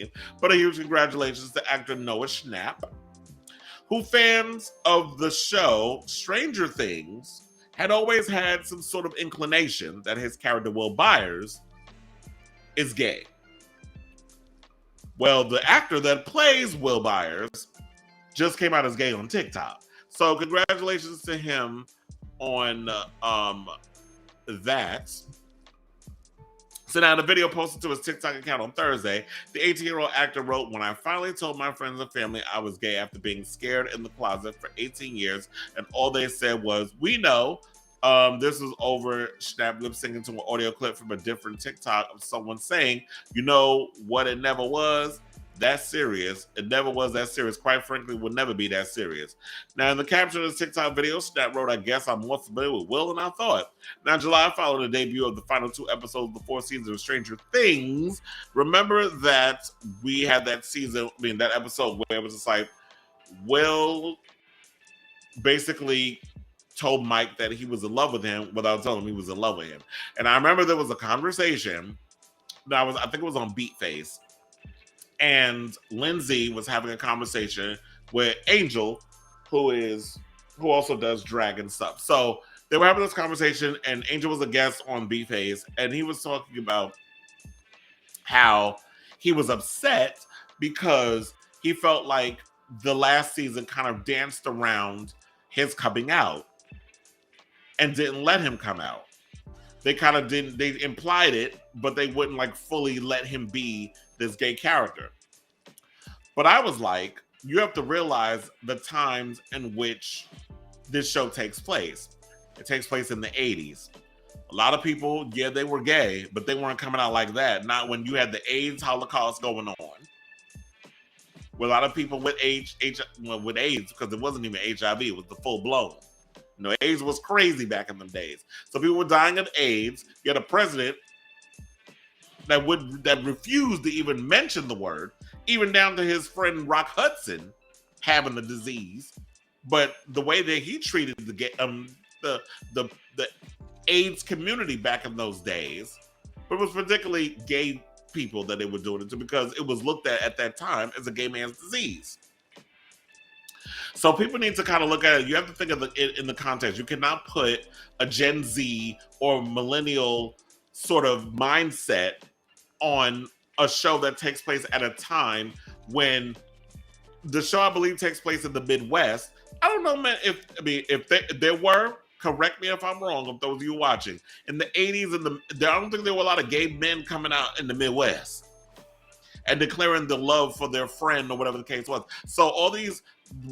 explain. But a huge congratulations to actor Noah Schnapp, who fans of the show Stranger Things had always had some sort of inclination that his character Will Byers is gay. Well, the actor that plays Will Byers just came out as gay on TikTok. So congratulations to him on that. So now the video posted to his TikTok account on Thursday, the 18-year-old actor wrote, "When I finally told my friends and family I was gay after being scared in the closet for 18 years, and all they said was, 'We know.'" This was over Schnapp lip syncing to an audio clip from a different TikTok of someone saying, "You know what it never was? That serious. It never was that serious. Quite frankly, would never be that serious." Now, in the caption of the TikTok video, Schnapp wrote, "I guess I'm more familiar with Will than I thought." Now, July followed the debut of the final 2 episodes of the 4th season of Stranger Things. Remember that we had that season, that episode where it was just like, Will basically told Mike that he was in love with him without telling him he was in love with him. And I remember there was a conversation that I think it was on Beatface, and Lindsay was having a conversation with Angel, who also does drag and stuff. So they were having this conversation, and Angel was a guest on Beatface, and he was talking about how he was upset because he felt like the last season kind of danced around his coming out and didn't let him come out. They kind of didn't, they implied it, but they wouldn't like fully let him be this gay character. But I was like, you have to realize the times in which this show takes place. It takes place in the 80s. A lot of people, yeah, they were gay, but they weren't coming out like that. Not when you had the AIDS Holocaust going on. With a lot of people with AIDS, because it wasn't even HIV, it was the full blown. AIDS was crazy back in them days. So people were dying of AIDS. You had a president that refused to even mention the word, even down to his friend Rock Hudson having the disease. But the way that he treated the AIDS community back in those days, but it was particularly gay people that they were doing it to, because it was looked at that time as a gay man's disease. So people need to kind of look at it. You have to think of it in the context. You cannot put a Gen Z or millennial sort of mindset on a show that takes place at a time when the show, I believe, takes place in the Midwest. I don't know, man, if there were, correct me if I'm wrong, of those of you watching, in the 80s, I don't think there were a lot of gay men coming out in the Midwest and declaring the love for their friend or whatever the case was. So all these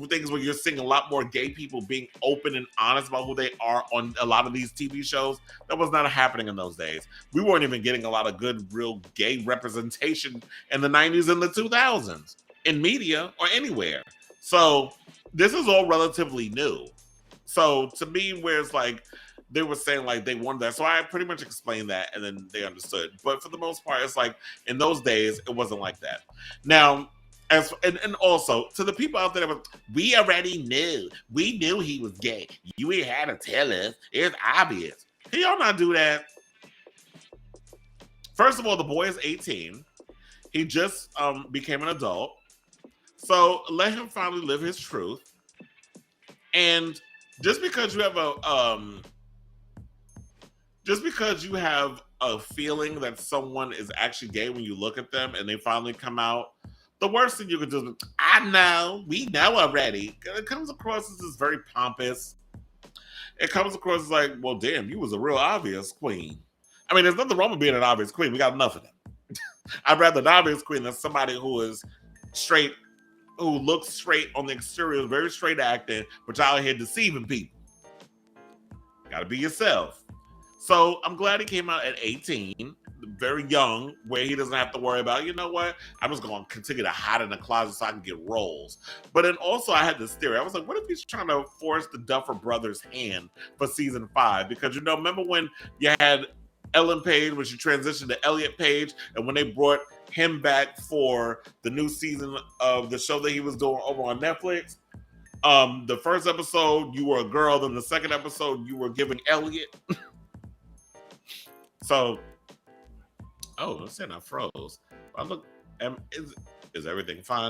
things where you're seeing a lot more gay people being open and honest about who they are on a lot of these TV shows, that was not happening in those days. We weren't even getting a lot of good, real gay representation in the 90s and the 2000s in media or anywhere. So this is all relatively new. So to me, where it's like, they were saying like they wanted that. So I pretty much explained that and then they understood. But for the most part, it's like in those days, it wasn't like that. Now, and also to the people out there that were, we already knew. We knew he was gay. You ain't had to tell us. It's obvious. Can y'all not do that? First of all, the boy is 18. He just became an adult. So let him finally live his truth. And just because you have a feeling that someone is actually gay when you look at them and they finally come out, the worst thing you could do is, I know, we know already. It comes across as this very pompous. It comes across as like, well, damn, you was a real obvious queen. I mean, there's nothing wrong with being an obvious queen. We got enough of them. I'd rather an obvious queen than somebody who is straight, who looks straight on the exterior, very straight acting, but y'all out here deceiving people. Gotta be yourself. So I'm glad he came out at 18, very young, where he doesn't have to worry about, you know what, I'm just going to continue to hide in the closet so I can get roles. But then also I had this theory. I was like, what if he's trying to force the Duffer Brothers' hand for season 5? Because, remember when you had Ellen Page, when she transitioned to Elliot Page, and when they brought him back for the new season of the show that he was doing over on Netflix? The first episode, you were a girl. Then the second episode, you were giving Elliot. So, let's say I froze. Is everything fine?